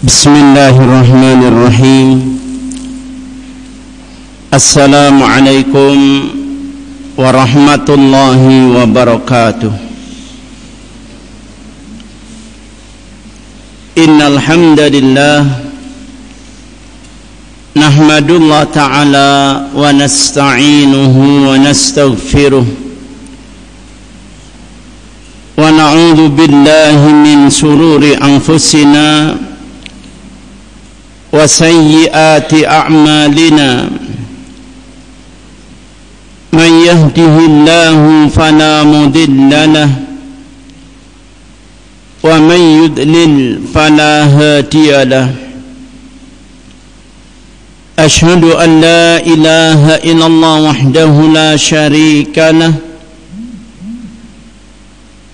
Bismillahirrahmanirrahim. Assalamualaikum warahmatullahi wabarakatuh. Innal hamdalillah nahmadullah ta'ala wa nasta'inuhu wa nastaghfiruh wa na'udzu billahi min sururi anfusina wa sayyiati a'malina. Man yahdihillahu fala mudilla lahu wa man yudlil fala hadiya lahu. Ashhadu an la ilaha illallah wahdahu la syarika lahu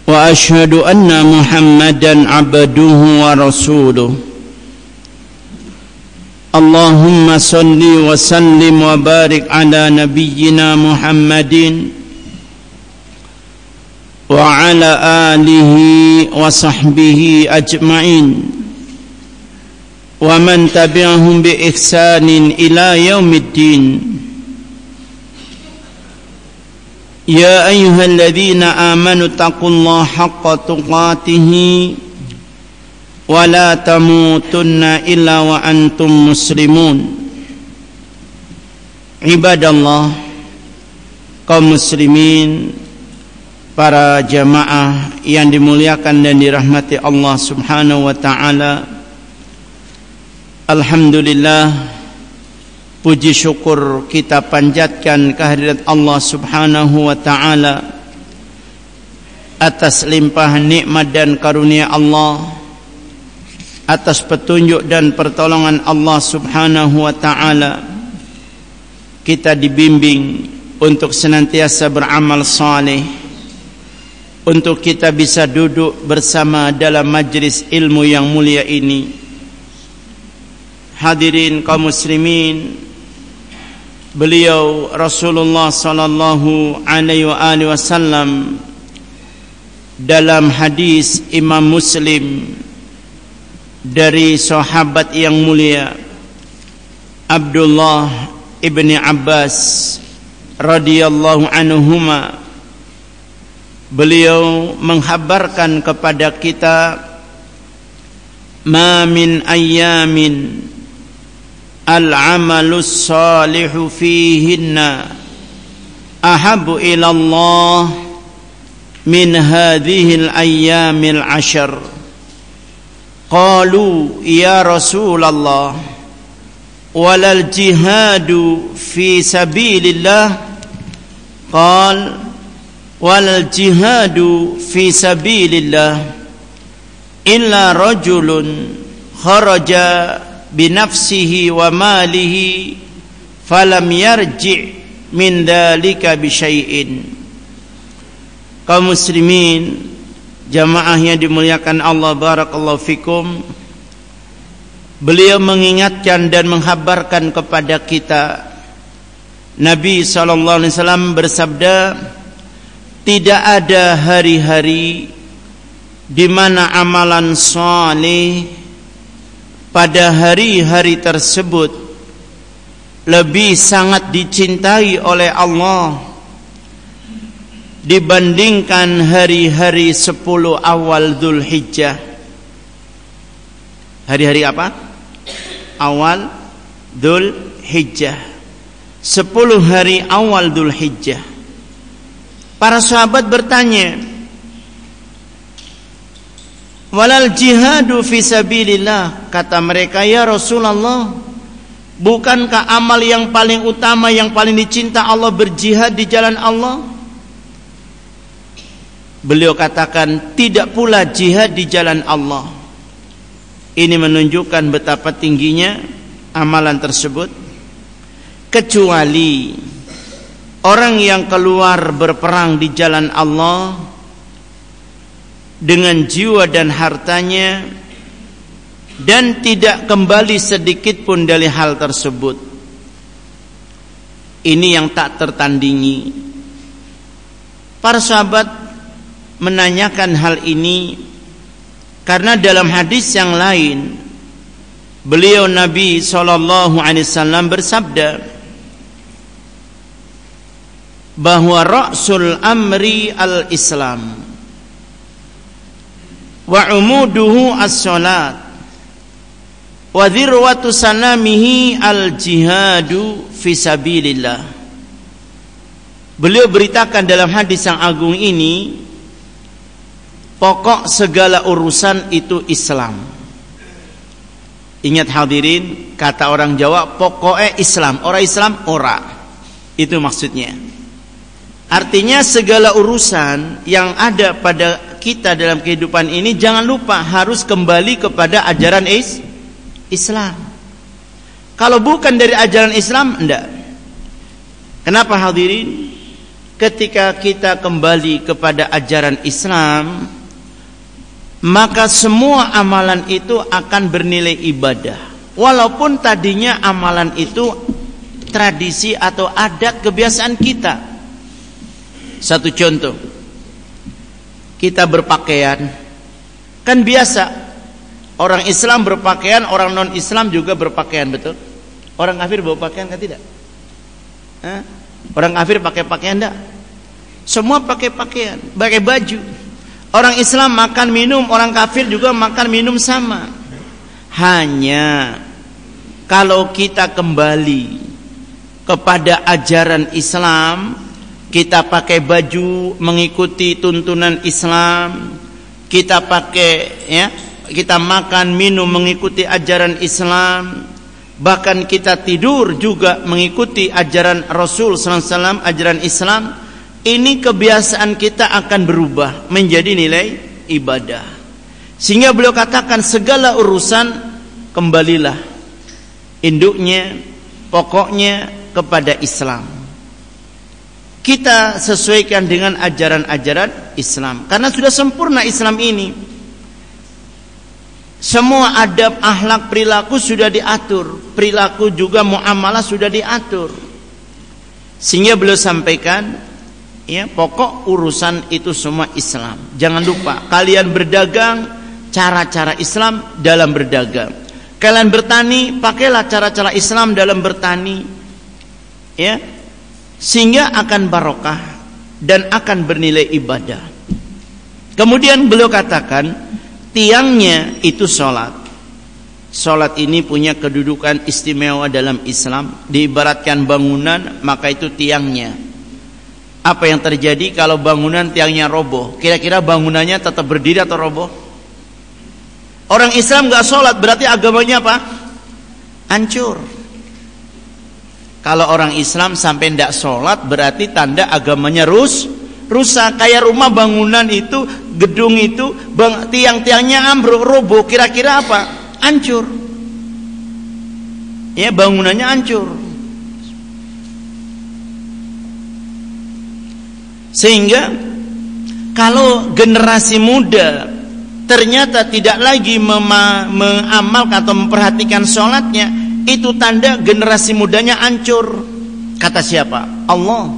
wa ashhadu anna Muhammadan abduhu wa rasuluh. Allahumma salli wa sallim wa barik ala nabiyyina Muhammadin wa ala alihi wa sahbihi ajma'in wa man tabi'ahum bi ihsanin ila yaumiddin. Ya ayyuhalladzina amanu taqullaha haqqa tuqatih wa la tamutunna illa wa antum muslimun. Ibadallah, kaum muslimin, para jamaah yang dimuliakan dan dirahmati Allah subhanahu wa ta'ala. Alhamdulillah, puji syukur kita panjatkan kehadirat Allah subhanahu wa ta'ala atas limpahan nikmat dan karunia Allah, atas petunjuk dan pertolongan Allah subhanahu wa ta'ala. Kita dibimbing untuk senantiasa beramal saleh, untuk kita bisa duduk bersama dalam majlis ilmu yang mulia ini. Hadirin kaum muslimin, beliau Rasulullah sallallahu alaihi wasallam dalam hadis Imam Muslim dari sahabat yang mulia Abdullah ibni Abbas radhiyallahu anhuma, beliau menghabarkan kepada kita, ma min ayyamin al-amalus salihu fihinna ahabu ilallah min hadhil ayyamil ashar. Qalu ya Rasulullah walal jihadu fi sabilillah. Qal walal jihadu fi sabilillah illa rajulun kharaja binafsihi wa malihi falam yarji' min dhalika bi syai'in. Kaum muslimin, jamaah yang dimuliakan Allah, barakallahu fikum, beliau mengingatkan dan menghabarkan kepada kita, Nabi sallallahu alaihi wasallam bersabda, tidak ada hari-hari di mana amalan saleh pada hari-hari tersebut lebih sangat dicintai oleh Allah dibandingkan hari-hari 10 awal Dzulhijjah. Hari-hari apa? Awal Dzulhijjah, 10 hari awal Dzulhijjah. Para sahabat bertanya, walal jihadu fi sabilillah. Kata mereka, ya Rasulullah, bukankah amal yang paling utama, yang paling dicinta Allah berjihad di jalan Allah? Beliau katakan, tidak pula jihad di jalan Allah. Ini menunjukkan betapa tingginya amalan tersebut. Kecuali orang yang keluar berperang di jalan Allah dengan jiwa dan hartanya dan tidak kembali sedikit pun dari hal tersebut. Ini yang tak tertandingi. Para sahabat menanyakan hal ini karena dalam hadis yang lain beliau Nabi SAW bersabda bahwa ra'sul amri al-Islam wa umuduhu as-salat wa dhirwatu sanamihi al-jihadu fi sabilillah. Beliau beritakan dalam hadis yang agung ini, pokok segala urusan itu Islam. Ingat hadirin, kata orang Jawa, pokoknya Islam. Orang Islam ora. Itu maksudnya. Artinya segala urusan yang ada pada kita dalam kehidupan ini, jangan lupa harus kembali kepada ajaran Islam. Kalau bukan dari ajaran Islam, enggak. Kenapa hadirin? Ketika kita kembali kepada ajaran Islam, maka semua amalan itu akan bernilai ibadah. Walaupun tadinya amalan itu tradisi atau adat kebiasaan kita. Satu contoh, kita berpakaian, kan biasa orang Islam berpakaian, orang non Islam juga berpakaian, betul? Orang kafir bawa pakaian kan tidak? Orang kafir pakai pakaian enggak? Semua pakai pakaian, pakai baju. Orang Islam makan minum, orang kafir juga makan minum sama. Hanya kalau kita kembali kepada ajaran Islam, kita pakai baju mengikuti tuntunan Islam, kita pakai kita makan minum mengikuti ajaran Islam, bahkan kita tidur juga mengikuti ajaran Rasul SAW, ajaran Islam. Ini kebiasaan kita akan berubah menjadi nilai ibadah. Sehingga beliau katakan segala urusan kembalilah induknya, pokoknya kepada Islam. Kita sesuaikan dengan ajaran-ajaran Islam, karena sudah sempurna Islam ini. Semua adab, akhlak, perilaku sudah diatur, perilaku juga muamalah sudah diatur. Sehingga beliau sampaikan, pokok urusan itu semua Islam. Jangan lupa kalian berdagang, cara-cara Islam dalam berdagang. Kalian bertani, pakailah cara-cara Islam dalam bertani, sehingga akan barokah dan akan bernilai ibadah. Kemudian beliau katakan, tiangnya itu sholat. Sholat ini punya kedudukan istimewa dalam Islam. Diibaratkan bangunan, maka itu tiangnya. Apa yang terjadi kalau bangunan tiangnya roboh? Kira-kira bangunannya tetap berdiri atau roboh? Orang Islam gak sholat, berarti agamanya apa? Hancur. Kalau orang Islam sampai tidak sholat, berarti tanda agamanya rusak. Kayak rumah bangunan itu, gedung itu, tiang-tiangnya ambruk, roboh, kira-kira apa? Hancur. Bangunannya hancur. Sehingga kalau generasi muda ternyata tidak lagi mengamalkan atau memperhatikan sholatnya, itu tanda generasi mudanya hancur. Kata siapa? Allah.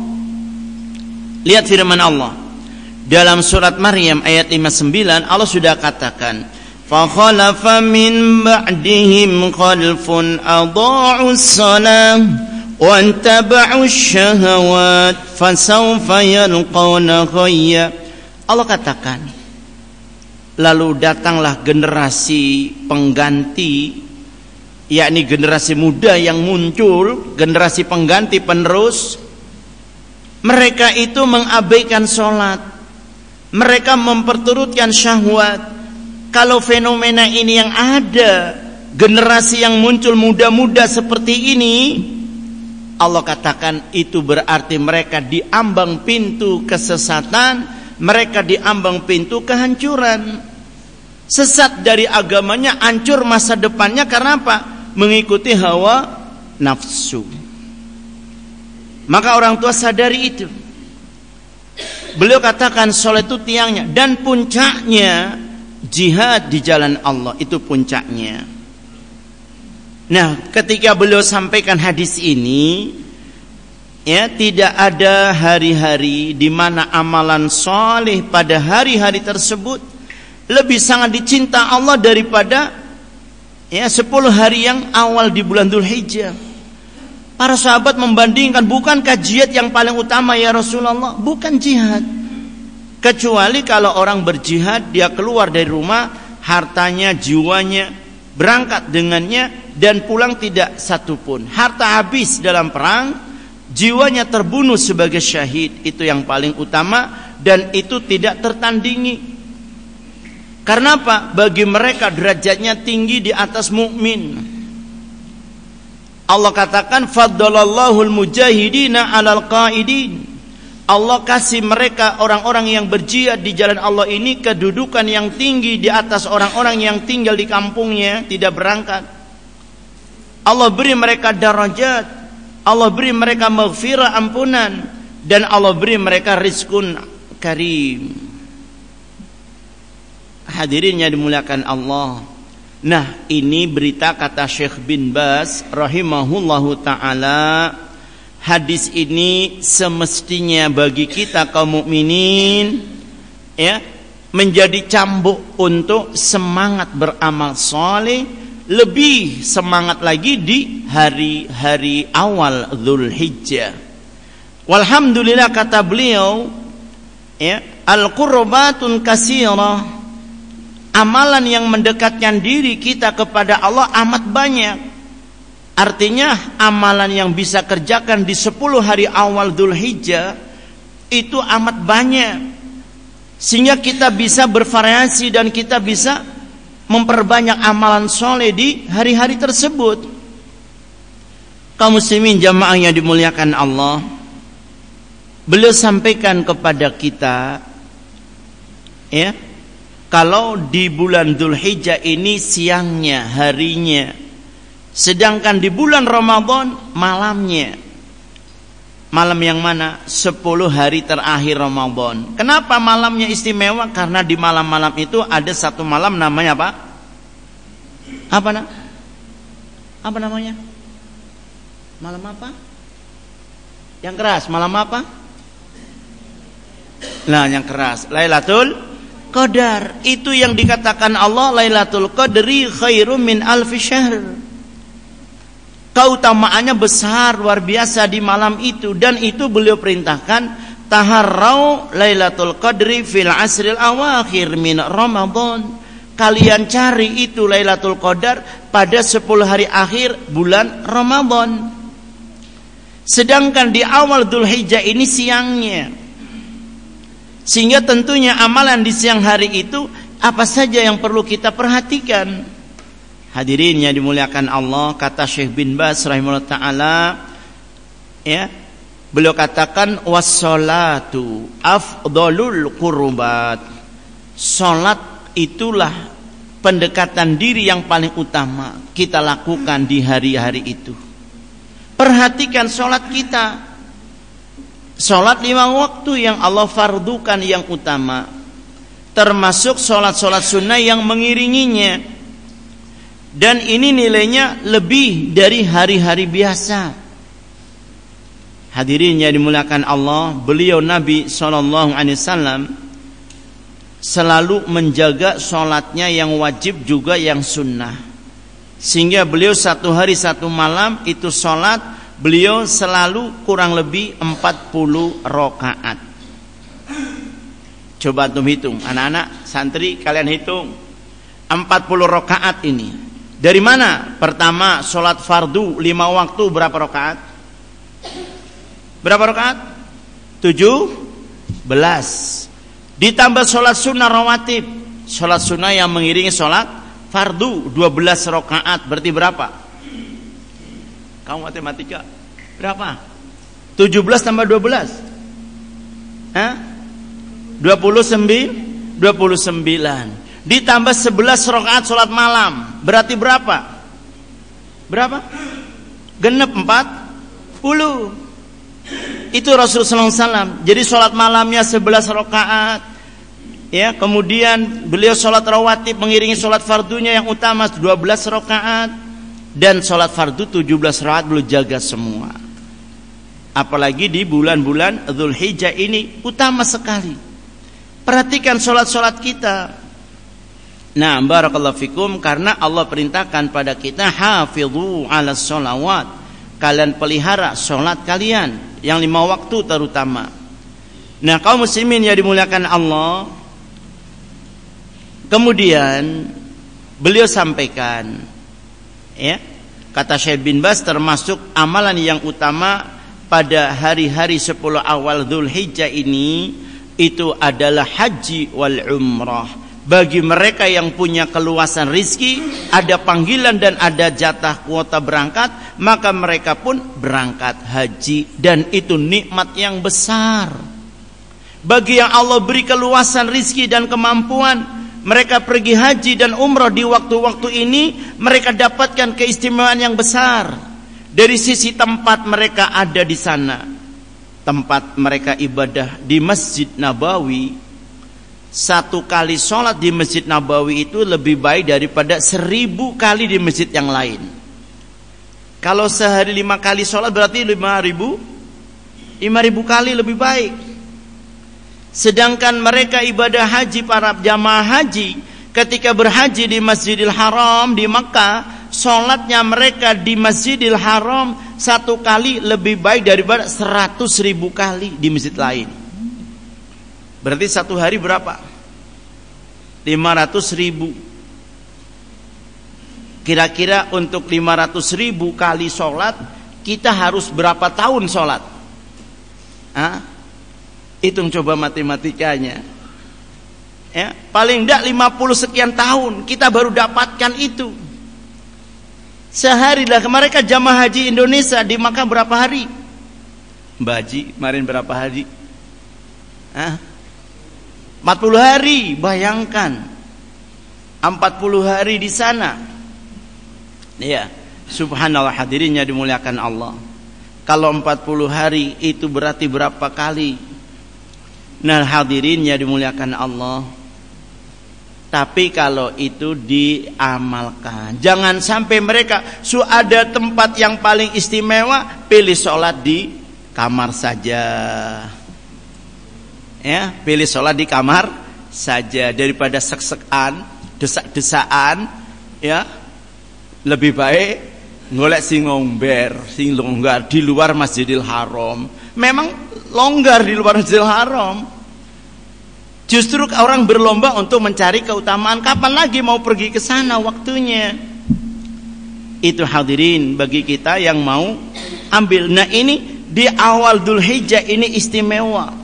Lihat firman Allah dalam surat Maryam ayat 59. Allah sudah katakan, fa khalafa min ba'dihim khalfun adha'us shalah wa antaba'us syahawat fasawfa yalqawna ghayya. Allah katakan, lalu datanglah generasi pengganti, yakni generasi muda yang muncul, generasi pengganti penerus. Mereka itu mengabaikan sholat, mereka memperturutkan syahwat. Kalau fenomena ini yang ada, generasi yang muncul muda-muda seperti ini, Allah katakan itu berarti mereka di ambang pintu kesesatan, mereka di ambang pintu kehancuran. Sesat dari agamanya, hancur masa depannya. Karena apa? Mengikuti hawa nafsu. Maka orang tua sadari itu. Beliau katakan sholat itu tiangnya, dan puncaknya jihad di jalan Allah, itu puncaknya. Nah, ketika beliau sampaikan hadis ini, tidak ada hari-hari di mana amalan soleh pada hari-hari tersebut lebih sangat dicinta Allah daripada Ya, 10 hari yang awal di bulan Dzulhijjah. Para sahabat membandingkan, bukankah jihad yang paling utama ya Rasulullah? Bukan jihad. Kecuali kalau orang berjihad, dia keluar dari rumah, hartanya, jiwanya berangkat dengannya dan pulang tidak satupun. Harta habis dalam perang, jiwanya terbunuh sebagai syahid. Itu yang paling utama dan itu tidak tertandingi. Karena apa? Bagi mereka derajatnya tinggi di atas mukmin. Allah katakan faddalallahu al-mujahidina 'alal qaidin. Allah kasih mereka orang-orang yang berjihad di jalan Allah ini kedudukan yang tinggi di atas orang-orang yang tinggal di kampungnya tidak berangkat. Allah beri mereka darajat, Allah beri mereka maghfirah, ampunan, dan Allah beri mereka rizkun karim. Hadirin yang dimuliakan Allah. Nah, ini berita kata Syekh bin Baz rahimahullahu ta'ala. Hadis ini semestinya bagi kita kaum mukminin ya, menjadi cambuk untuk semangat beramal saleh, lebih semangat lagi di hari-hari awal Dzulhijjah. Walhamdulillah kata beliau ya, al-qurbatun katsirah. Amalan yang mendekatkan diri kita kepada Allah amat banyak. Artinya amalan yang bisa kerjakan di 10 hari awal Dzulhijjah itu amat banyak. Sehingga kita bisa bervariasi dan kita bisa memperbanyak amalan soleh di hari-hari tersebut. Kaum muslimin jamaah yang dimuliakan Allah, beliau sampaikan kepada kita ya, kalau di bulan Dzulhijjah ini siangnya, harinya, sedangkan di bulan Ramadan malamnya. Malam yang mana? 10 hari terakhir Ramadan. Kenapa malamnya istimewa? Karena di malam-malam itu ada satu malam namanya apa? Apa namanya? Malam apa? Yang keras, malam apa? Nah, yang keras, Lailatul Qadar. Itu yang dikatakan Allah, Lailatul Qadri khairum min alfi syahr. Keutamaannya besar luar biasa di malam itu, dan itu beliau perintahkan taharrau Lailatul Qadri fil asril awakhir min Ramadan. Kalian cari itu Lailatul Qadar pada 10 hari akhir bulan Ramadan. Sedangkan di awal Dzulhijjah ini siangnya. Sehingga tentunya amalan di siang hari itu apa saja yang perlu kita perhatikan. Hadirin yang dimuliakan Allah, kata Syekh bin Baz rahimahullah ta'ala ya, beliau katakan wassalatu afdalul qurbat. Salat itulah pendekatan diri yang paling utama kita lakukan di hari-hari itu. Perhatikan salat kita. Salat 5 waktu yang Allah fardukan yang utama, termasuk salat-salat sunnah yang mengiringinya, dan ini nilainya lebih dari hari-hari biasa. Hadirin yang dimuliakan Allah, beliau Nabi SAW selalu menjaga salatnya yang wajib juga yang sunnah, sehingga beliau 1 hari 1 malam itu salat beliau selalu kurang lebih 40 rakaat. Coba antum hitung, anak-anak santri kalian hitung 40 rakaat ini. Dari mana? Pertama, sholat fardu 5 waktu berapa rakaat? Berapa rakaat? 17. Ditambah sholat sunnah rawatib, sholat sunnah yang mengiringi sholat fardu 12 rakaat, berarti berapa? Kamu matematika berapa? 17 tambah 12 29. Ditambah 11 rakaat sholat malam, berarti berapa? Genep 40. Itu Rasulullah SAW. Jadi sholat malamnya 11 rakaat ya, kemudian beliau sholat rawatib mengiringi sholat fardunya yang utama 12 rakaat, dan sholat fardu 17 rakaat beliau jaga semua. Apalagi di bulan-bulan Dzulhijjah ini utama sekali. Perhatikan sholat-sholat kita. Nah, barakallahu fikum, karena Allah perintahkan pada kita hafidhu 'alas sholawat. Kalian pelihara sholat kalian yang 5 waktu terutama. Nah, kaum muslimin yang dimuliakan Allah, kemudian beliau sampaikan, ya, kata Syekh bin Baz, termasuk amalan yang utama pada hari-hari 10 awal Dzulhijjah ini itu adalah haji wal umrah. Bagi mereka yang punya keluasan rizki, ada panggilan dan ada jatah kuota berangkat, maka mereka pun berangkat haji, dan itu nikmat yang besar. Bagi yang Allah beri keluasan rizki dan kemampuan, mereka pergi haji dan umrah di waktu-waktu ini, mereka dapatkan keistimewaan yang besar. Dari sisi tempat mereka ada di sana, tempat mereka ibadah di Masjid Nabawi. 1 kali sholat di Masjid Nabawi itu lebih baik daripada 1000 kali di masjid yang lain. Kalau sehari 5 kali sholat berarti 5.000 kali lebih baik. Sedangkan mereka ibadah haji, para jamaah haji, ketika berhaji di Masjidil Haram di Makkah, sholatnya mereka di Masjidil Haram 1 kali lebih baik daripada 100.000 kali di masjid lain. Berarti 1 hari berapa? 500.000. Kira-kira untuk 500.000 kali sholat, kita harus berapa tahun sholat? Hitung coba matematikanya. Ya, paling tidak 50 sekian tahun kita baru dapatkan itu. Sehari lah mereka jamaah haji Indonesia di Makkah berapa hari? Mbak Haji, kemarin berapa hari? 40 hari, bayangkan 40 hari di sana. Ya, subhanallah, hadirinnya dimuliakan Allah. Kalau 40 hari itu berarti berapa kali? Nah, hadirinnya dimuliakan Allah. Tapi kalau itu diamalkan, jangan sampai mereka ada tempat yang paling istimewa, pilih sholat di kamar saja. Ya, pilih sholat di kamar saja daripada sek-sekan, desak-desaan. Ya, lebih baik ngolek sing ngomber, sing longgar di luar Masjidil Haram. Memang longgar di luar Masjidil Haram. Justru orang berlomba untuk mencari keutamaan. Kapan lagi mau pergi ke sana waktunya? Itu hadirin bagi kita yang mau ambil. Nah, ini di awal Dzulhijjah ini istimewa.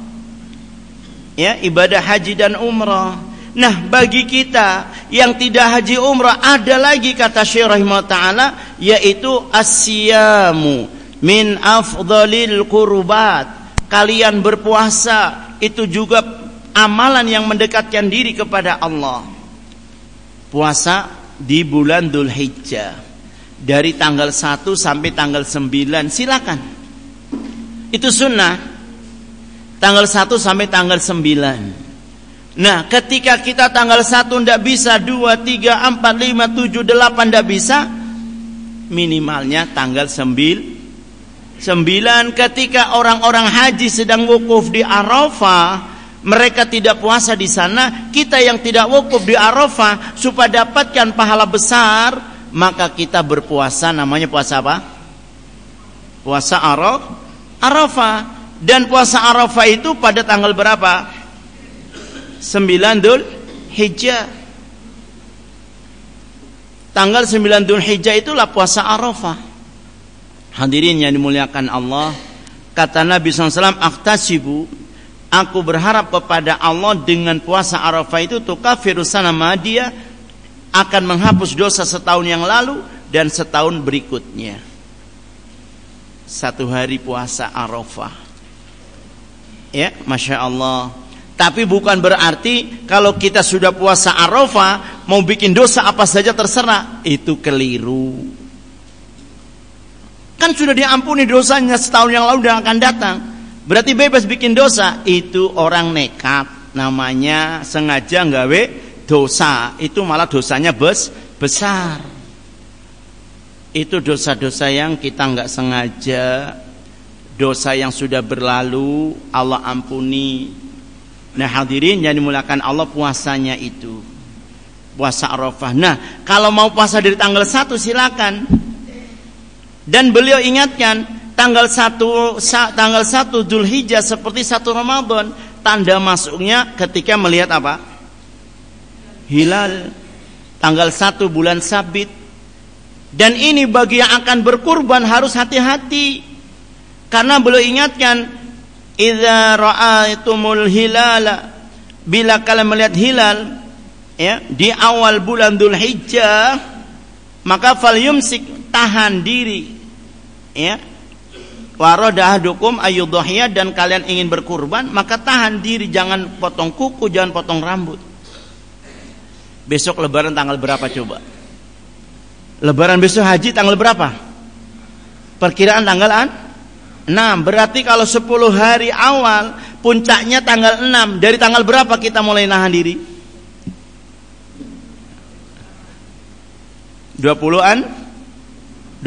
Ya, ibadah haji dan umrah. Nah, bagi kita yang tidak haji umrah, ada lagi kata Syekh rahimahullah ta'ala, yaitu as-siyamu min afdhalil qurbat. Kalian berpuasa itu juga amalan yang mendekatkan diri kepada Allah. Puasa di bulan Dzulhijjah dari tanggal 1 sampai tanggal 9, silakan. Itu sunnah. Tanggal 1 sampai tanggal 9. Nah, ketika kita tanggal 1 tidak bisa, 2, 3, 4, 5, 7, 8 tidak bisa, minimalnya tanggal 9. Ketika orang-orang haji sedang wukuf di Arafah, mereka tidak puasa di sana. Kita yang tidak wukuf di Arafah, supaya dapatkan pahala besar, maka kita berpuasa. Namanya puasa apa? Puasa Arafah. Dan puasa Arafah itu pada tanggal berapa? 9 Dzulhijjah. Tanggal 9 Dzulhijjah itulah puasa Arafah. Hadirin yang dimuliakan Allah, kata Nabi SAW, "Aktasibu, aku berharap kepada Allah dengan puasa Arafah itu tukaffiru sana madiyah, akan menghapus dosa setahun yang lalu dan setahun berikutnya." 1 hari puasa Arafah. Ya, Masya Allah. Tapi bukan berarti kalau kita sudah puasa Arafah mau bikin dosa apa saja terserah. Itu keliru. Kan sudah diampuni dosanya setahun yang lalu dan akan datang. Berarti bebas bikin dosa. Itu orang nekat. Namanya sengaja nggawe dosa. Itu malah dosanya besar. Itu dosa-dosa yang kita nggak sengaja. Dosa yang sudah berlalu Allah ampuni. Nah, hadirin yang dimuliakan Allah, puasanya itu puasa Arafah. Nah, kalau mau puasa dari tanggal 1 silakan. Dan beliau ingatkan tanggal 1 Dzulhijjah seperti 1 Ramadan, tanda masuknya ketika melihat apa? Hilal. Tanggal 1 bulan sabit. Dan ini bagi yang akan berkurban harus hati-hati. Karena beliau ingatkan, idza ra'aitumul hilala, bila kalian melihat hilal ya di awal bulan Dzulhijjah, maka falyumsik, tahan diri ya. Warada ahdukum ayyudhiya, dan kalian ingin berkurban, maka tahan diri, jangan potong kuku, jangan potong rambut. Besok lebaran tanggal berapa coba? Lebaran besok haji tanggal berapa? Perkiraan tanggal 6. Berarti kalau 10 hari awal, puncaknya tanggal 6. Dari tanggal berapa kita mulai nahan diri? 26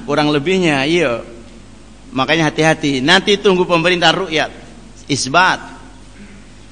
kurang lebihnya. Iya. Makanya hati-hati. Nanti tunggu pemerintah ru'yat isbat.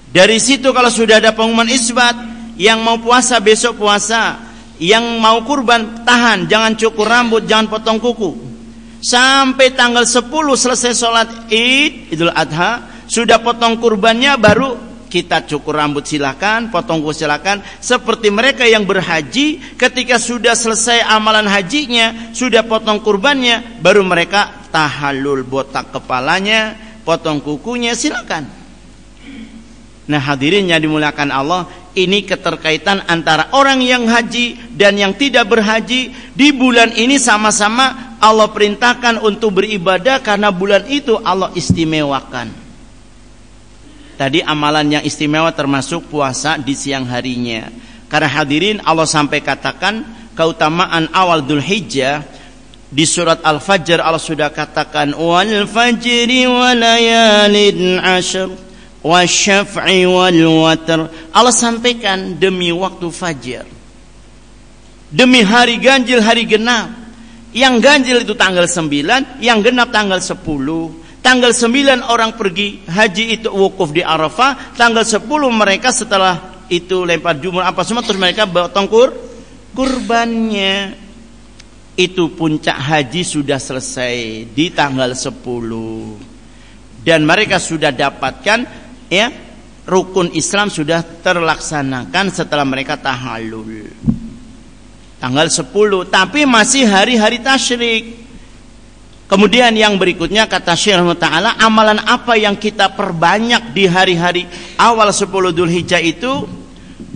Dari situ kalau sudah ada pengumuman isbat, yang mau puasa besok puasa, yang mau kurban tahan, jangan cukur rambut, jangan potong kuku. Sampai tanggal 10 selesai sholat Idul Adha, sudah potong kurbannya, baru kita cukur rambut silakan, potong kuku silakan. Seperti mereka yang berhaji, ketika sudah selesai amalan hajinya, sudah potong kurbannya, baru mereka tahallul, botak kepalanya, potong kukunya, silakan. Nah, hadirin yang dimuliakan Allah, ini keterkaitan antara orang yang haji dan yang tidak berhaji. Di bulan ini sama-sama Allah perintahkan untuk beribadah, karena bulan itu Allah istimewakan. Tadi amalan yang istimewa termasuk puasa di siang harinya. Karena hadirin, Allah sampai katakan keutamaan awal Dzulhijjah. Di surat Al-Fajr Allah sudah katakan, wal fajri wa layalin ashr wasyaf'i wal watr. Allah sampaikan demi waktu fajar, demi hari ganjil, hari genap. Yang ganjil itu tanggal 9, yang genap tanggal 10. Tanggal 9 orang pergi haji itu wukuf di Arafah. Tanggal 10 mereka setelah itu lempar jumrah apa semua, terus mereka potong kurbannya. Itu puncak haji sudah selesai di tanggal 10. Dan mereka sudah dapatkan ya, rukun Islam sudah terlaksanakan setelah mereka tahallul tanggal 10, tapi masih hari-hari tasyrik. Kemudian yang berikutnya kata Syekh Ta'ala, amalan apa yang kita perbanyak di hari-hari awal 10 Dzulhijjah itu?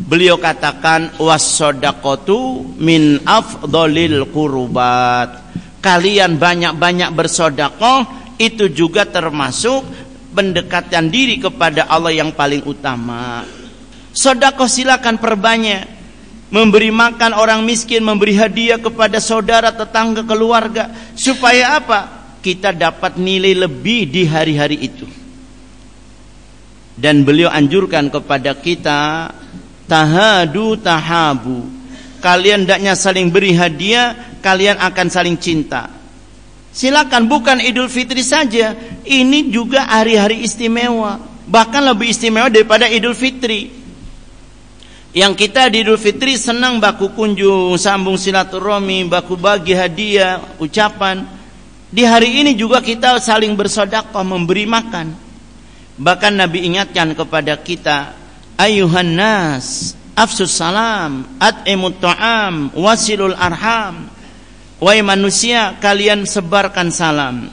Beliau katakan, was-shadaqatu min afdhalil qurbat. Kalian banyak-banyak bersedekah, itu juga termasuk pendekatan diri kepada Allah yang paling utama. Sedekah silakan perbanyak. Memberi makan orang miskin, memberi hadiah kepada saudara, tetangga, keluarga. Supaya apa? Kita dapat nilai lebih di hari-hari itu. Dan beliau anjurkan kepada kita, tahadu tahabu. Kalian hendaknya saling beri hadiah, kalian akan saling cinta. Silakan, bukan Idul Fitri saja, ini juga hari-hari istimewa, bahkan lebih istimewa daripada Idul Fitri. Yang kita di Idul Fitri senang baku kunjung, sambung silaturahmi, baku bagi hadiah, ucapan. Di hari ini juga kita saling bersedekah, memberi makan. Bahkan Nabi ingatkan kepada kita, ayuhan nas, afsus salam, at'imut ta'am, wasilul arham. Wahai manusia, kalian sebarkan salam,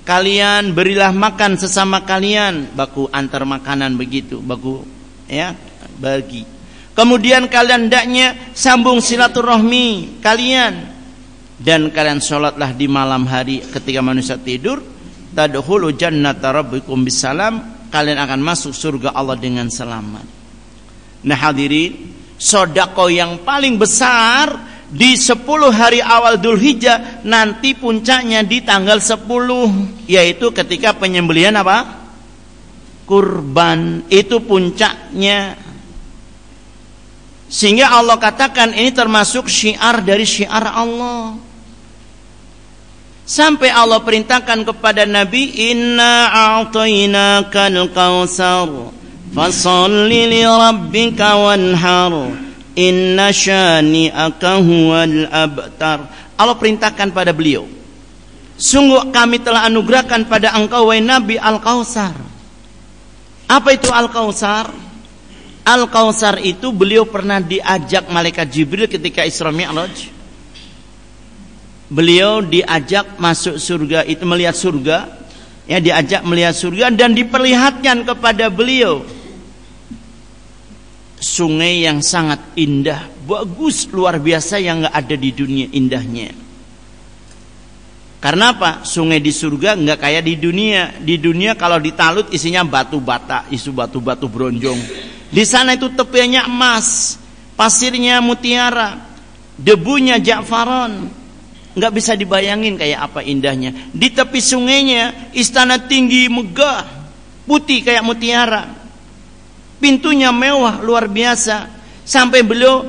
kalian berilah makan sesama kalian. Baku antar makanan begitu, baku ya, bagi. Kemudian kalian hendaknya sambung silaturahmi kalian, dan kalian sholatlah di malam hari ketika manusia tidur. Tadkhulu jannata rabbikum bisalam, kalian akan masuk surga Allah dengan selamat. Nah hadirin, sedekah yang paling besar di 10 hari awal Dzulhijjah, nanti puncaknya di tanggal 10, yaitu ketika penyembelihan apa? Kurban. Itu puncaknya. Sehingga Allah katakan ini termasuk syiar dari syiar Allah. Sampai Allah perintahkan kepada Nabi, inna a'tainakal kautsar fasalli li rabbika wanhar. inna syani'aka huwal abtar. Allah perintahkan pada beliau, sungguh kami telah anugerahkan pada engkau wahai Nabi Al-Kautsar. Apa itu Al-Kautsar? Al-Kautsar itu beliau pernah diajak malaikat Jibril ketika Isra Mi'raj. Beliau diajak masuk surga, itu melihat surga, ya, diajak melihat surga dan diperlihatkan kepada beliau sungai yang sangat indah, bagus, luar biasa, yang nggak ada di dunia indahnya. Karena apa? Sungai di surga nggak kayak di dunia. Di dunia kalau ditalut isinya batu bata, isu batu-batu bronjong. Di sana itu tepiannya emas, pasirnya mutiara, debunya ja'faron. Nggak bisa dibayangin kayak apa indahnya. Di tepi sungainya istana tinggi megah, putih kayak mutiara. Pintunya mewah luar biasa. Sampai beliau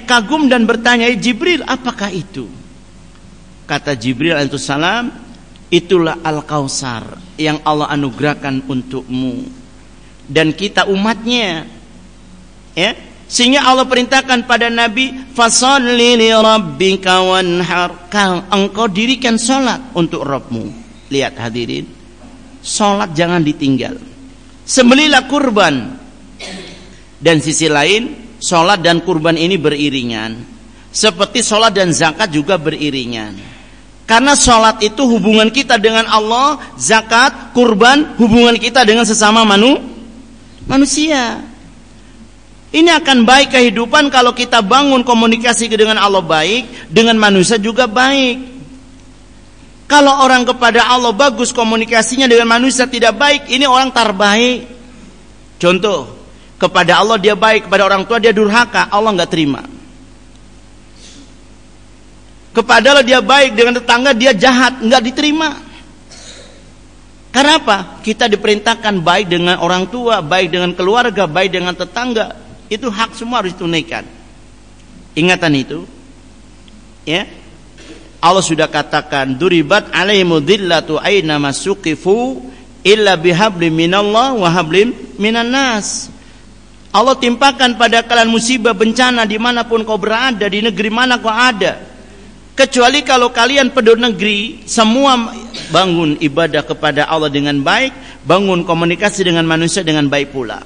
kagum dan bertanya, Jibril, apakah itu? Kata Jibril alaihissalam, itulah Al-Kautsar yang Allah anugerahkan untukmu dan kita umatnya. Ya, sehingga Allah perintahkan pada Nabi, fasholli li rabbika wanhar, engkau dirikan salat untuk Rabbmu. Lihat hadirin, salat jangan ditinggal. Sembelihlah kurban. Dan sisi lain, sholat dan kurban ini beriringan. Seperti sholat dan zakat juga beriringan. Karena sholat itu hubungan kita dengan Allah, zakat, kurban, hubungan kita dengan sesama manusia. Ini akan baik kehidupan kalau kita bangun komunikasi dengan Allah baik, dengan manusia juga baik. Kalau orang kepada Allah bagus komunikasinya, dengan manusia tidak baik, ini orang terbaik. Contoh, kepada Allah dia baik, kepada orang tua dia durhaka, Allah nggak terima. Kepada Allah dia baik, dengan tetangga dia jahat, nggak diterima. Karena apa? Kita diperintahkan baik dengan orang tua, baik dengan keluarga, baik dengan tetangga. Itu hak semua harus ditunaikan. Ingatan itu, ya. Allah sudah katakan, duribat alaihimu dhillatu aina masuqifu illa bihablim minallah wa hablim minan nas. Allah timpakan pada kalian musibah bencana dimanapun kau berada, di negeri mana kau ada, kecuali kalau kalian penduduk negeri semua bangun ibadah kepada Allah dengan baik, bangun komunikasi dengan manusia dengan baik pula.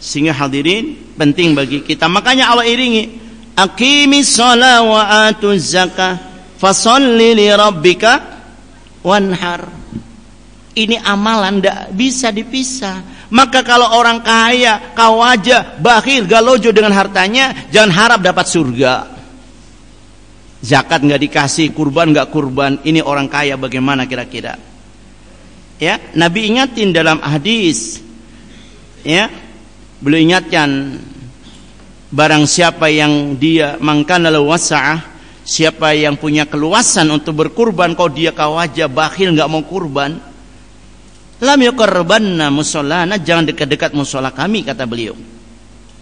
Sehingga hadirin penting bagi kita. Makanya Allah iringi, aqimis shalah wa atuz zakah fasholli li rabbika wanhar. Ini amalan tidak bisa dipisah. Maka kalau orang kaya, kawaja, bakhil, galojo dengan hartanya, jangan harap dapat surga. Zakat nggak dikasih, kurban nggak kurban, ini orang kaya bagaimana kira-kira? Ya, Nabi ingatin dalam hadis, ya, beliau ingatkan, barang siapa yang dia mangkana lahu wasa'ah, siapa yang punya keluasan untuk berkurban, kalau dia kawaja, bakhil, nggak mau kurban, lam yuqarribanna musallana, jangan dekat-dekat musalla kami, kata beliau.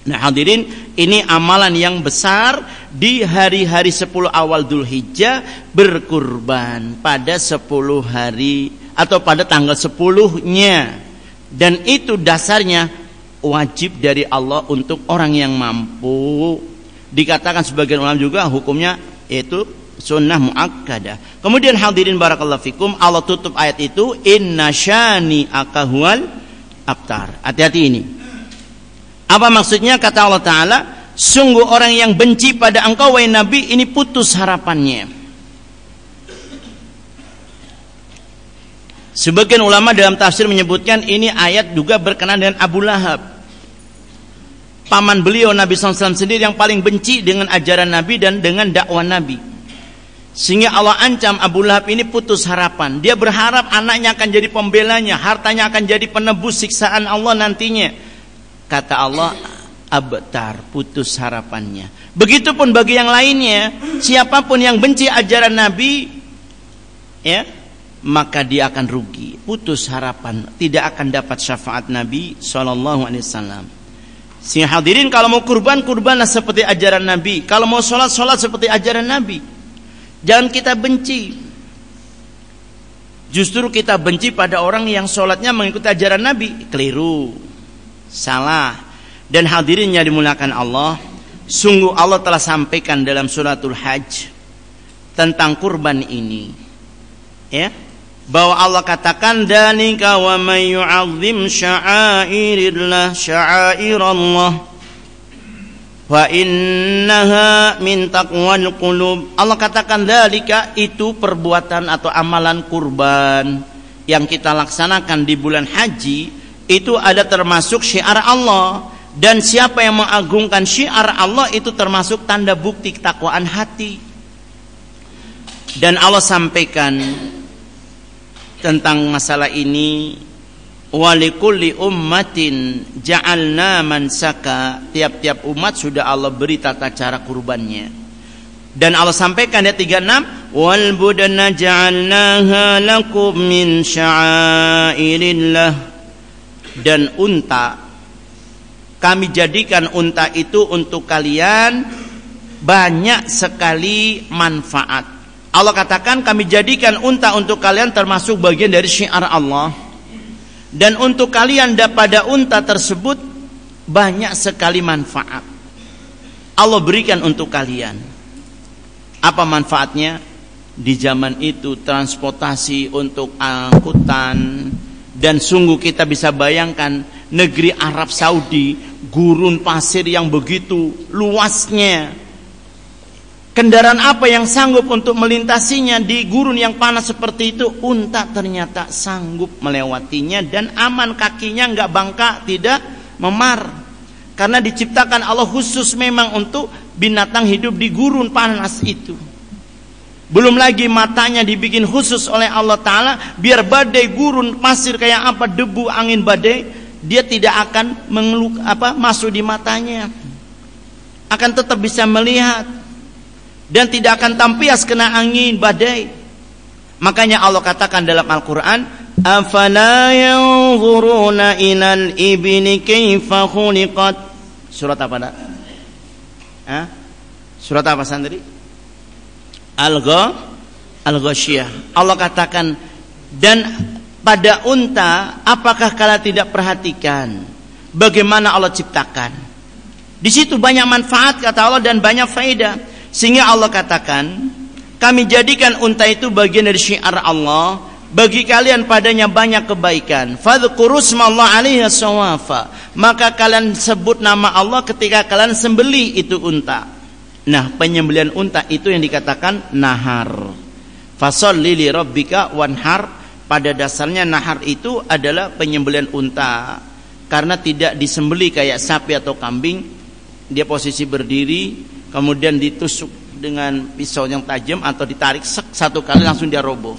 Nah hadirin, ini amalan yang besar di hari-hari 10 awal Dzulhijjah, berkurban pada 10 hari atau pada tanggal 10-nya. Dan itu dasarnya wajib dari Allah untuk orang yang mampu. Dikatakan sebagian ulama juga hukumnya yaitu sunnah muakkadah. Kemudian hadirin barakallahu fikum, Allah tutup ayat itu, inna syani'aka huwal abtar. Hati-hati ini. Apa maksudnya? Kata Allah Ta'ala, sungguh orang yang benci pada engkau wahai Nabi, ini putus harapannya. Sebagian ulama dalam tafsir menyebutkan ini ayat juga berkenaan dengan Abu Lahab, paman beliau Nabi SAW sendiri yang paling benci dengan ajaran Nabi dan dengan dakwah Nabi. Sehingga Allah ancam Abu Lahab ini putus harapan. Dia berharap anaknya akan jadi pembelanya, hartanya akan jadi penebus siksaan Allah nantinya. Kata Allah, abtar, putus harapannya. Begitupun bagi yang lainnya, siapapun yang benci ajaran Nabi, ya, maka dia akan rugi, putus harapan, tidak akan dapat syafaat Nabi SAW. Sehingga hadirin, kalau mau kurban, kurbanlah seperti ajaran Nabi. Kalau mau sholat, sholat seperti ajaran Nabi. Jangan kita benci. Justru kita benci pada orang yang sholatnya mengikuti ajaran Nabi. Keliru, salah. Dan hadirin yang dimuliakan Allah, Sungguh Allah telah sampaikan dalam suratul Hajj tentang kurban ini, ya, bahwa Allah katakan dzalika wa may yu'azzim sya'airillah sya'airallah wa innaha min taqwal qulub. Allah katakan dzalika, itu perbuatan atau amalan kurban yang kita laksanakan di bulan haji itu ada termasuk syiar Allah, dan siapa yang mengagungkan syiar Allah itu termasuk tanda bukti ketakwaan hati. Dan Allah sampaikan tentang masalah ini, walikulli ummatin ja'alna mansaka, tiap-tiap umat sudah Allah beri tata cara kurbannya. Dan Allah sampaikan ayat 36, wal budana ja'alnaha lakum min sya'airillah, dan unta kami jadikan unta itu untuk kalian banyak sekali manfaat. Allah katakan kami jadikan unta untuk kalian termasuk bagian dari syiar Allah. Dan untuk kalian pada unta tersebut banyak sekali manfaat Allah berikan untuk kalian. Apa manfaatnya? Di zaman itu transportasi untuk angkutan. Dan sungguh kita bisa bayangkan negeri Arab Saudi, gurun pasir yang begitu luasnya. Kendaraan apa yang sanggup untuk melintasinya di gurun yang panas seperti itu? Unta ternyata sanggup melewatinya dan aman, kakinya enggak bangka, tidak memar. Karena diciptakan Allah khusus memang untuk binatang hidup di gurun panas itu. Belum lagi matanya dibikin khusus oleh Allah Ta'ala, biar badai gurun pasir kayak apa, debu angin badai, dia tidak akan masuk di matanya. Akan tetap bisa melihat. Dan tidak akan tampias kena angin badai. Makanya Allah katakan dalam Al-Quran, afala yanzuruna ilal ibni kaifa khuliqat. Surat apa dah? Surat apa santri? Al-Ghasyiyah. Allah katakan, dan pada unta apakah kalian tidak perhatikan bagaimana Allah ciptakan? Di situ banyak manfaat kata Allah dan banyak faedah. Sehingga Allah katakan, kami jadikan unta itu bagian dari syiar Allah, bagi kalian padanya banyak kebaikan. Fadhkuru smallahi 'alaiha sawafa, maka kalian sebut nama Allah ketika kalian sembelih itu unta. Nah, penyembelihan unta itu yang dikatakan nahar. Fasholli li rabbika wanhar. Pada dasarnya nahar itu adalah penyembelihan unta, karena tidak disembelih kayak sapi atau kambing. Dia posisi berdiri, kemudian ditusuk dengan pisau yang tajam atau ditarik satu kali langsung dia roboh.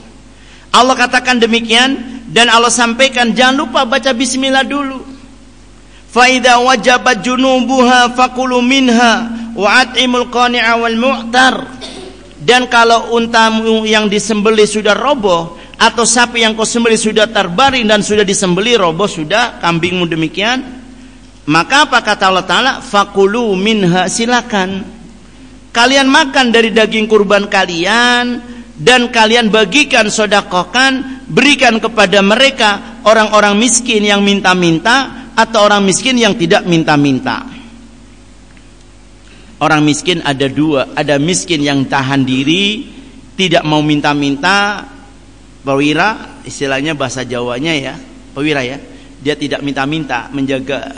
Allah katakan demikian, dan Allah sampaikan jangan lupa baca bismillah dulu. Fa idza wajabat junubuha fakulu minha wa at'imul qani'a wal mu'tar. Dan kalau untamu yang disembelih sudah roboh, atau sapi yang kau sembelih sudah terbaring dan sudah disembelih roboh sudah, kambingmu demikian, maka apa kata Allah Ta'ala? Fakulu minha, silakan kalian makan dari daging kurban kalian, dan kalian bagikan, sedekahkan, berikan kepada mereka orang-orang miskin yang minta-minta atau orang miskin yang tidak minta-minta. Orang miskin ada dua, ada miskin yang tahan diri, tidak mau minta-minta, pewira, istilahnya bahasa Jawanya ya, pewira ya, dia tidak minta-minta, menjaga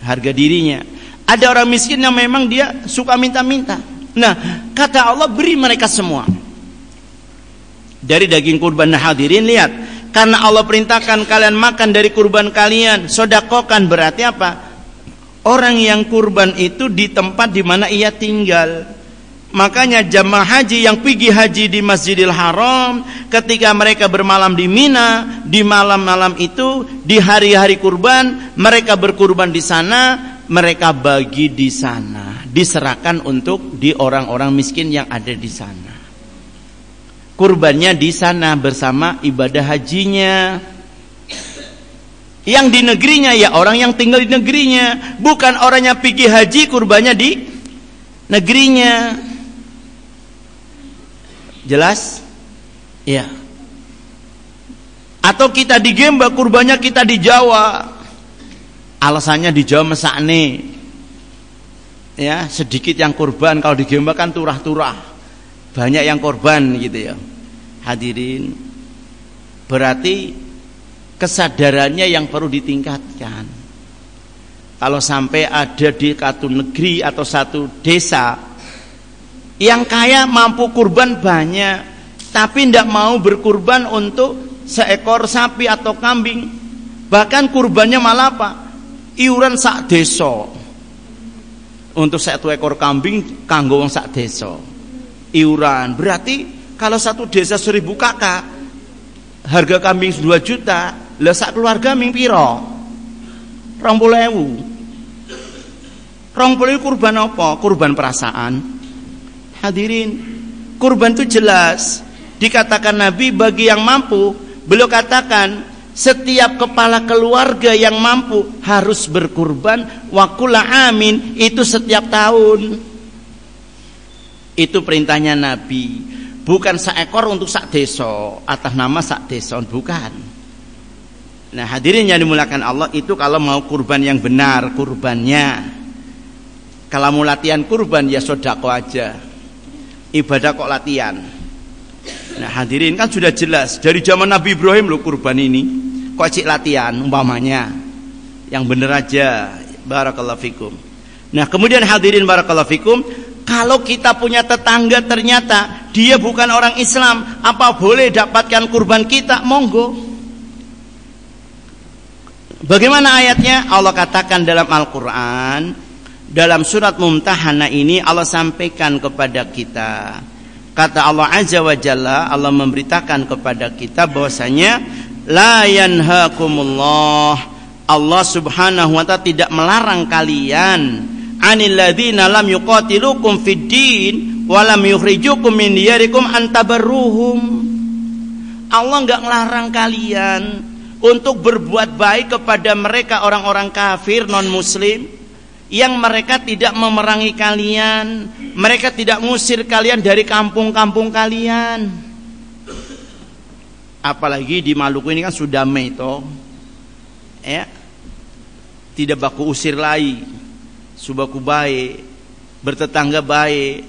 harga dirinya. Ada orang miskin yang memang dia suka minta-minta. Nah, kata Allah beri mereka semua dari daging kurban. Nah, hadirin lihat, karena Allah perintahkan kalian makan dari kurban kalian, sedekahkan, berarti apa? Orang yang kurban itu di tempat di mana ia tinggal. Makanya jamaah haji yang pergi haji di Masjidil Haram, ketika mereka bermalam di Mina, di malam-malam itu, di hari-hari kurban, mereka berkurban di sana, mereka bagi di sana, diserahkan untuk di orang-orang miskin yang ada di sana. Kurbannya di sana bersama ibadah hajinya. Yang di negerinya ya orang yang tinggal di negerinya, bukan orang yang pergi haji kurbannya di negerinya. Jelas? Ya. Atau kita di Gemba kurbannya kita di Jawa. Alasannya di Jawa mesakne. Ya, sedikit yang kurban, kalau di Gemba kan turah-turah. Banyak yang korban gitu ya. Hadirin, berarti kesadarannya yang perlu ditingkatkan. Kalau sampai ada di satu negeri atau satu desa yang kaya mampu kurban banyak, tapi tidak mau berkurban untuk seekor sapi atau kambing, bahkan kurbannya malah apa? Iuran sak desa. Untuk satu ekor kambing kanggo wong sak desa. Iuran. Berarti kalau satu desa 1000 kakak, harga kambing 2 juta, lah sak keluarga ming pira? 20.000. 20.000 kurban apa? Kurban perasaan. Hadirin, kurban itu jelas dikatakan Nabi bagi yang mampu. Beliau katakan setiap kepala keluarga yang mampu harus berkurban, wa kullu amin, itu setiap tahun. Itu perintahnya Nabi. Bukan seekor untuk sak desa, atas nama sak desa, bukan. Nah, hadirin yang dimuliakan Allah, itu kalau mau kurban yang benar kurbannya. Kalau mau latihan kurban ya sedekah aja. Ibadah kok latihan. Nah, hadirin, kan sudah jelas dari zaman Nabi Ibrahim lo kurban ini. Kok cik latihan umpamanya yang bener aja. Barakallahu fikum. Nah, kemudian hadirin barakallahu fikum, kalau kita punya tetangga ternyata dia bukan orang Islam, apa boleh dapatkan kurban kita? Monggo. Bagaimana ayatnya? Allah katakan dalam Al-Quran, dalam surat Mumtahanah ini Allah sampaikan kepada kita. Kata Allah Azza wa Jalla, Allah memberitakan kepada kita bahwasanya la yanhaakumullah, Allah subhanahu wa ta'ala tidak melarang kalian anil ladzina lam yuqatilukum fid din wa lam yukhrijukum min diyarikum an tabarruhum. Allah enggak melarang kalian untuk berbuat baik kepada mereka orang-orang kafir non muslim yang mereka tidak memerangi kalian, mereka tidak mengusir kalian dari kampung-kampung kalian. Apalagi di Maluku ini kan sudah damai toh, ya, tidak baku usir lagi, subaku baik, bertetangga baik.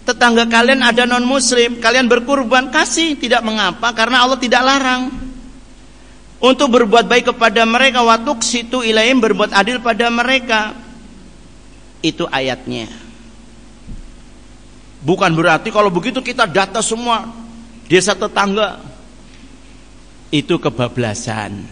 Tetangga kalian ada non muslim, kalian berkurban, kasih, tidak mengapa, karena Allah tidak larang. Untuk berbuat baik kepada mereka, wa tuqsitu ilaihim, berbuat adil pada mereka. Itu ayatnya. Bukan berarti kalau begitu kita data semua desa tetangga. Itu kebablasan.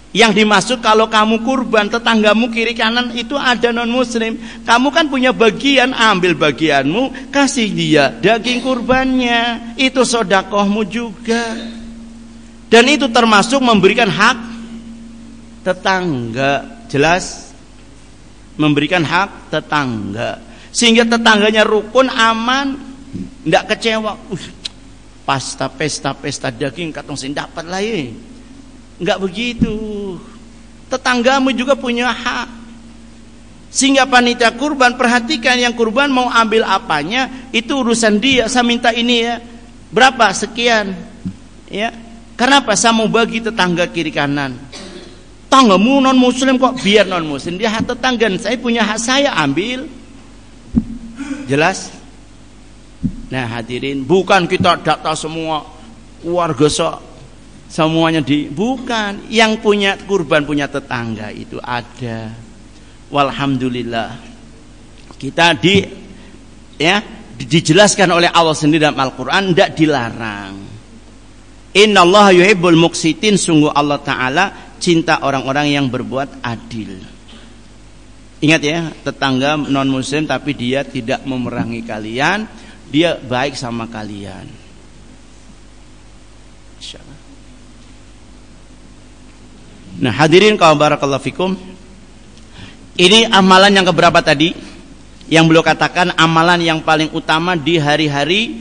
Yang dimaksud kalau kamu kurban, tetanggamu kiri kanan itu ada non muslim, kamu kan punya bagian, ambil bagianmu, kasih dia daging kurbannya, itu sedekahmu juga. Dan itu termasuk memberikan hak tetangga. Jelas? Memberikan hak tetangga, sehingga tetangganya rukun, aman, tidak kecewa. Pesta daging katong sing dapat lah ya. Enggak begitu. Tetanggamu juga punya hak. Sehingga panitia kurban, perhatikan yang kurban mau ambil apanya, itu urusan dia. Saya minta ini ya. Berapa? Sekian. Ya. Karena apa? Saya mau bagi tetangga kiri kanan. Tanggamu non muslim kok, biar non muslim. Dia hak tetangga, saya punya hak, saya ambil. Jelas? Nah, hadirin, bukan kita data semua warga semuanya bukan. Yang punya kurban, punya tetangga itu ada. Walhamdulillah, kita dijelaskan oleh Allah sendiri dalam Al-Quran, tidak dilarang. Innallaha yuhibbul muqsitin, sungguh Allah Ta'ala cinta orang-orang yang berbuat adil. Ingat ya, tetangga non muslim tapi dia tidak memerangi kalian, dia baik sama kalian. Nah, hadirin kaum barakallahu fikum, ini amalan yang keberapa tadi? Yang beliau katakan amalan yang paling utama di hari-hari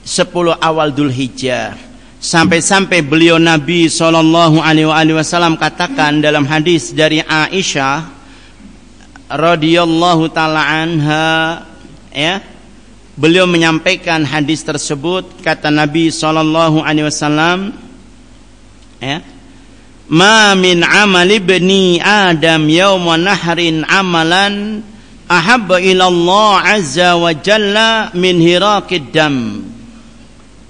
10 awal Dzulhijjah. Sampai-sampai beliau Nabi SAW katakan dalam hadis dari Aisyah radhiyallahu taala anha, ya, beliau menyampaikan hadis tersebut, kata Nabi SAW, ya, ma min amali ibni Adam yawma nahrin amalan ahabba ilallah azza wa jalla min hiraqid dam.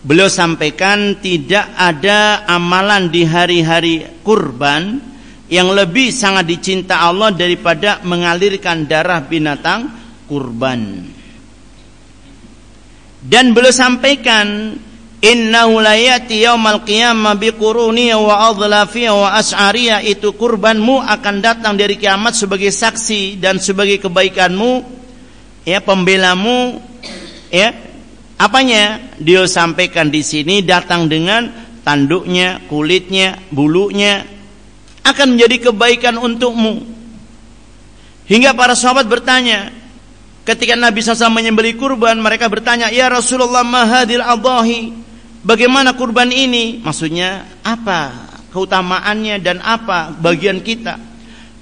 Beliau sampaikan tidak ada amalan di hari-hari kurban yang lebih sangat dicinta Allah daripada mengalirkan darah binatang kurban. Dan beliau sampaikan, innahu la yati yaumal qiyamah biquruniya wa adlafiya wa as'ariya, itu kurbanmu akan datang dari kiamat sebagai saksi dan sebagai kebaikanmu, ya, pembelamu, ya. Apanya? Dia sampaikan di sini datang dengan tanduknya, kulitnya, bulunya, akan menjadi kebaikan untukmu. Hingga para sahabat bertanya, ketika Nabi SAW menyembelih kurban, mereka bertanya, ya Rasulullah, ma hadhil adahi, bagaimana kurban ini? Maksudnya apa keutamaannya dan apa bagian kita?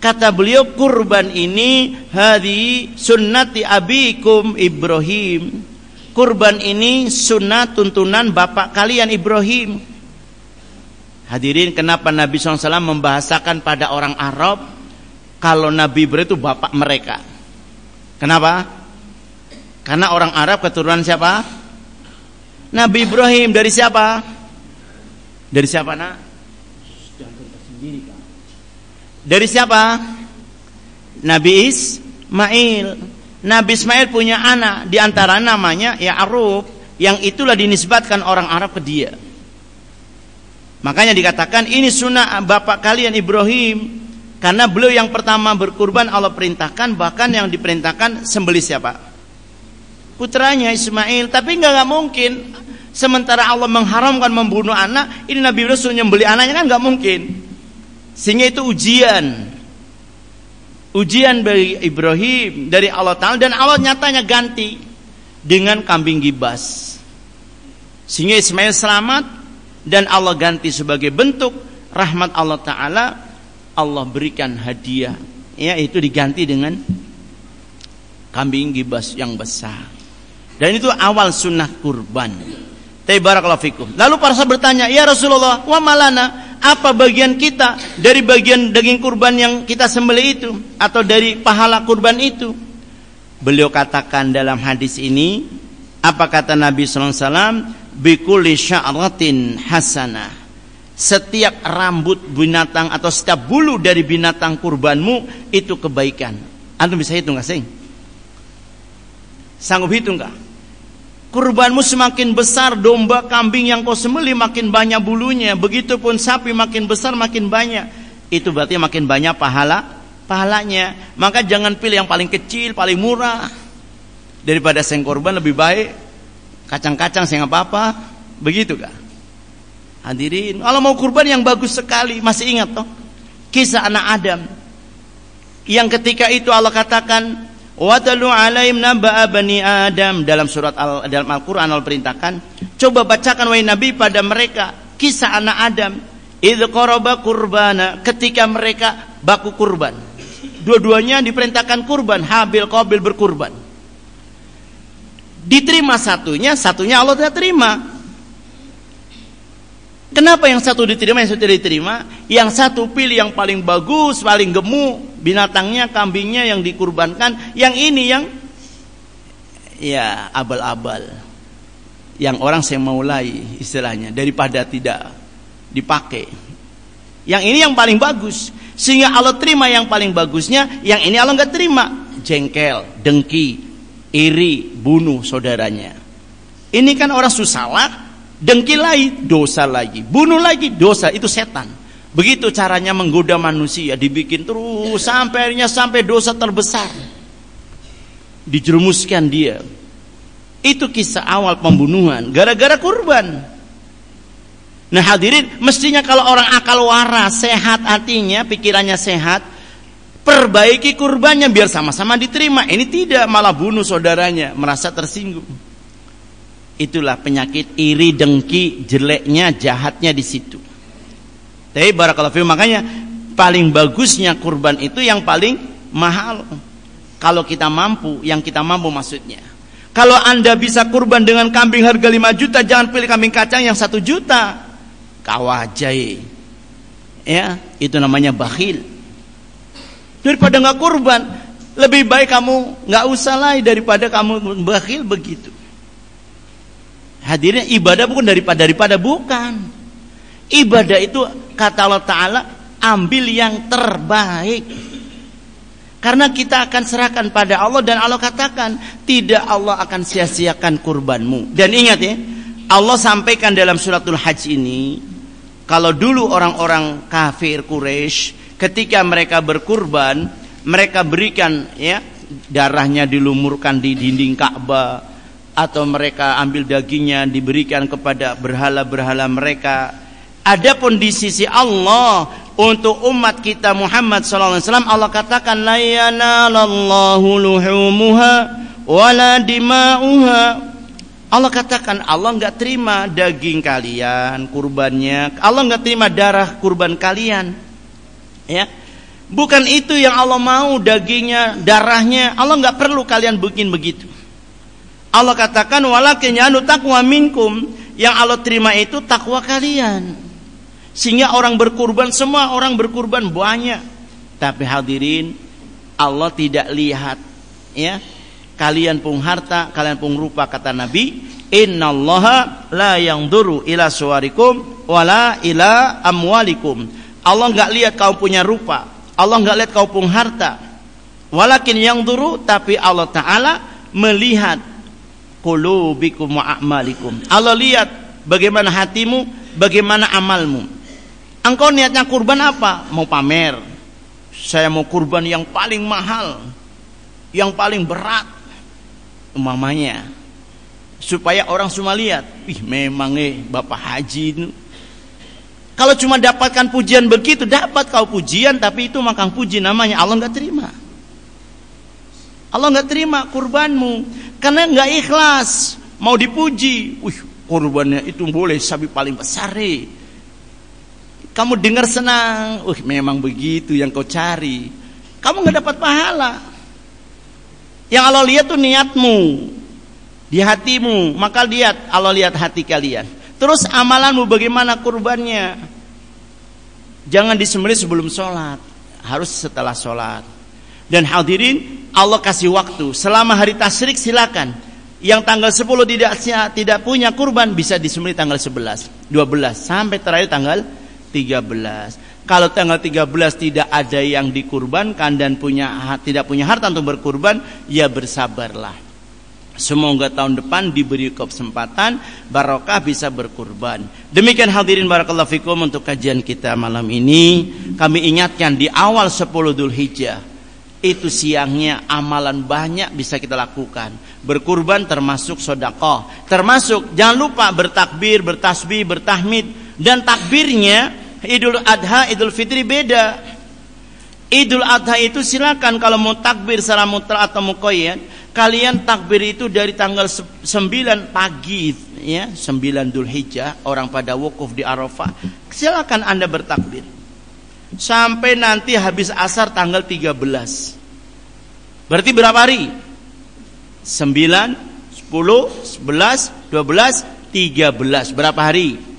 Kata beliau, kurban ini hadhi sunnati abikum Ibrahim. Kurban ini sunnah tuntunan bapak kalian Ibrahim. Hadirin, kenapa Nabi SAW membahasakan pada orang Arab kalau Nabi Ibrahim itu bapak mereka? Kenapa? Karena orang Arab keturunan siapa? Nabi Ibrahim. Dari siapa? Dari siapa, nak? Dari siapa? Nabi Ismail. Nabi Ismail punya anak, di antara namanya Ya'rub, yang itulah dinisbatkan orang Arab ke dia. Makanya dikatakan ini sunnah bapak kalian Ibrahim, karena beliau yang pertama berkurban Allah perintahkan, bahkan yang diperintahkan sembelih siapa? Putranya Ismail. Tapi nggak mungkin, sementara Allah mengharamkan membunuh anak, ini Nabi Ibrahim suruh nyembelih anaknya, kan nggak mungkin. Sehingga itu ujian bagi Ibrahim dari Allah Ta'ala, dan Allah nyatanya ganti dengan kambing gibas, sehingga Ismail selamat, dan Allah ganti sebagai bentuk rahmat Allah Ta'ala, Allah berikan hadiah, yaitu diganti dengan kambing gibas yang besar. Dan itu awal sunnah kurban. Barakallahu fikum. Lalu para sahabat bertanya, ya Rasulullah, wa malana, apa bagian kita dari bagian daging kurban yang kita sembelih itu, atau dari pahala kurban itu? Beliau katakan dalam hadis ini, apa kata Nabi SAW? Bikulli sya'ratin hasanah. Setiap rambut binatang atau setiap bulu dari binatang kurbanmu itu kebaikan. Antum bisa hitung gak sih? Sanggup hitung gak? Kurbanmu semakin besar, domba, kambing yang kau sembelih makin banyak bulunya. Begitupun sapi makin besar makin banyak. Itu berarti makin banyak pahalanya. Maka jangan pilih yang paling kecil, paling murah. Daripada seng kurban lebih baik kacang-kacang seng apa-apa. Begitu kah? Hadirin, kalau mau kurban yang bagus sekali, masih ingat toh kisah anak Adam yang ketika itu Allah katakan, watalu alaihim naba'a bani Adam, dalam surat dalam Al-Quran Allah perintahkan, coba bacakan wahai Nabi pada mereka kisah anak Adam, idh qaraba kurbana, ketika mereka baku kurban. Dua-duanya diperintahkan kurban, Habil Qabil berkurban. Diterima satunya Allah tidak terima. Kenapa yang satu diterima, yang satu tidak diterima? Yang satu pilih yang paling bagus, paling gemuk binatangnya, kambingnya yang dikurbankan. Yang ini yang ya abal-abal, yang orang semulai istilahnya, daripada tidak dipakai. Yang ini yang paling bagus, sehingga Allah terima yang paling bagusnya. Yang ini Allah nggak terima, jengkel, dengki, iri, bunuh saudaranya. Ini kan orang susah, dengki lagi, dosa lagi, bunuh lagi, dosa. Itu setan. Begitu caranya menggoda manusia, dibikin terus sampai dosa terbesar dijerumuskan dia. Itu kisah awal pembunuhan gara-gara kurban. Nah hadirin, mestinya kalau orang akal waras, sehat hatinya, pikirannya sehat, perbaiki kurbannya biar sama-sama diterima. Ini tidak, malah bunuh saudaranya, merasa tersinggung. Itulah penyakit iri, dengki, jeleknya, jahatnya di situ. Tapi barakallahu fiikum, makanya paling bagusnya kurban itu yang paling mahal. Kalau kita mampu, yang kita mampu maksudnya. Kalau Anda bisa kurban dengan kambing harga 5 juta, jangan pilih kambing kacang yang 1 juta. Kawajai. Ya, itu namanya bakhil. Daripada enggak kurban, Lebih baik kamu nggak usah lah daripada kamu bakhil begitu. Hadirin, ibadah bukan daripada bukan. Ibadah itu kata Allah Ta'ala, ambil yang terbaik. Karena kita akan serahkan pada Allah, dan Allah katakan tidak Allah akan sia-siakan kurbanmu. Dan ingat ya, Allah sampaikan dalam suratul Hajj ini, kalau dulu orang-orang kafir Quraisy ketika mereka berkurban, mereka berikan ya, darahnya dilumurkan di dinding Ka'bah, atau mereka ambil dagingnya diberikan kepada berhala-berhala mereka. Adapun di sisi Allah, untuk umat kita Muhammad SAW, Allah katakan la yanalallahu luhumuha wala dima'uha. Allah katakan Allah enggak terima daging kalian kurbannya, Allah enggak terima darah kurban kalian. Ya. Bukan itu yang Allah mau, dagingnya, darahnya. Allah enggak perlu kalian bikin begitu. Allah katakan walakin yanu taqwa minkum, yang Allah terima itu takwa kalian. Sehingga orang berkurban, semua orang berkurban banyak. Tapi hadirin, Allah tidak lihat ya, kalian pun harta, kalian pun rupa, kata Nabi, innallaha la yanzuru ila suwarikum wala ila amwalikum. Allah enggak lihat kau punya rupa, Allah enggak lihat kau pun harta. Walakin yanzuru, tapi Allah Ta'ala melihat qulubikum wa a'malikum. Allah lihat bagaimana hatimu, bagaimana amalmu. Engkau niatnya kurban apa? Mau pamer. Saya mau kurban yang paling mahal, yang paling berat umpamanya, supaya orang semua lihat, ih memang Bapak Haji itu. Kalau cuma dapatkan pujian begitu, dapat kau pujian, tapi itu makan puji namanya, Allah enggak terima. Allah enggak terima kurbanmu karena enggak ikhlas, mau dipuji. Wih, kurbannya itu boleh sapi paling besar Kamu dengar senang, memang begitu yang kau cari. Kamu nggak dapat pahala. Yang Allah lihat tuh niatmu, di hatimu. Maka lihat, Allah lihat hati kalian. Terus amalanmu bagaimana kurbannya? Jangan disembelih sebelum sholat, harus setelah sholat. Dan hadirin, Allah kasih waktu selama hari tasyrik, silakan. Yang tanggal 10 tidak punya kurban, bisa disembelih tanggal 11, 12 sampai terakhir tanggal 13. Kalau tanggal 13 tidak ada yang dikurbankan dan tidak punya harta untuk berkurban, ya bersabarlah. Semoga tahun depan diberi kesempatan barokah bisa berkurban. Demikian hadirin barakallahu fikum untuk kajian kita malam ini. Kami ingatkan di awal 10 Dzulhijjah itu siangnya amalan banyak bisa kita lakukan. Berkurban termasuk sedekah, termasuk jangan lupa bertakbir, bertasbih, bertahmid. Dan takbirnya Idul Adha, Idul Fitri beda. Idul Adha itu silakan kalau mau takbir secara mutlak atau muqayyad, kalian takbir itu dari tanggal 9 pagi ya, 9 Dzulhijjah orang pada wukuf di Arafah. Silakan Anda bertakbir sampai nanti habis asar tanggal 13. Berarti berapa hari? 9, 10, 11, 12, 13. Berapa hari?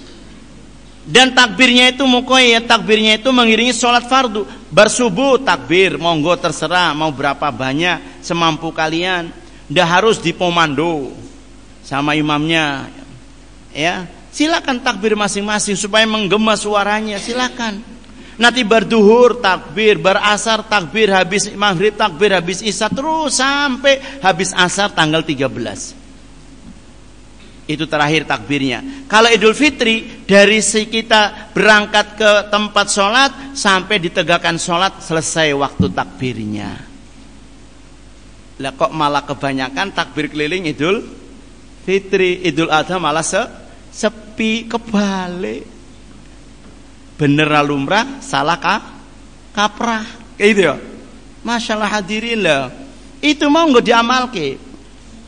Dan takbirnya itu muqayyad, takbirnya itu mengiringi sholat fardu. Bersubuh takbir, monggo terserah mau berapa banyak semampu kalian. Nggak harus dipomando sama imamnya. Ya, silakan takbir masing-masing supaya menggema suaranya, silakan. Nanti berduhur takbir, berasar takbir, habis maghrib takbir, habis isya, terus sampai habis asar tanggal 13. Itu terakhir takbirnya. Kalau Idul Fitri dari kita berangkat ke tempat sholat sampai ditegakkan sholat selesai waktu takbirnya. Lah kok malah kebanyakan takbir keliling Idul Fitri, Idul Adha malah sepi, kebalik. Bener lumrah, salah kaprah. Kayak gitu ya. Masya Allah hadirin lah. Itu mau nggak diamalke.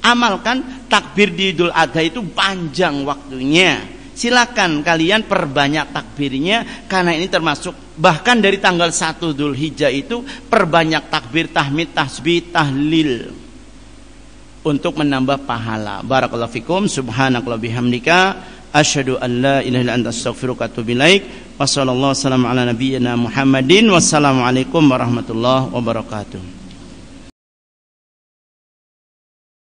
Amalkan takbir di Idul Adha itu panjang waktunya. Silakan kalian perbanyak takbirnya karena ini termasuk bahkan dari tanggal 1 Dzulhijjah itu perbanyak takbir, tahmid, tasbih, tahlil untuk menambah pahala. Barakallahu fikum, subhanakallah bihamdika, asyhadu an la ilaha illa anta astaghfiruka wa atubu ilaik. Wassallallahu wasallam ala nabiyyina Muhammadin. Wassalamualaikum warahmatullahi wabarakatuh.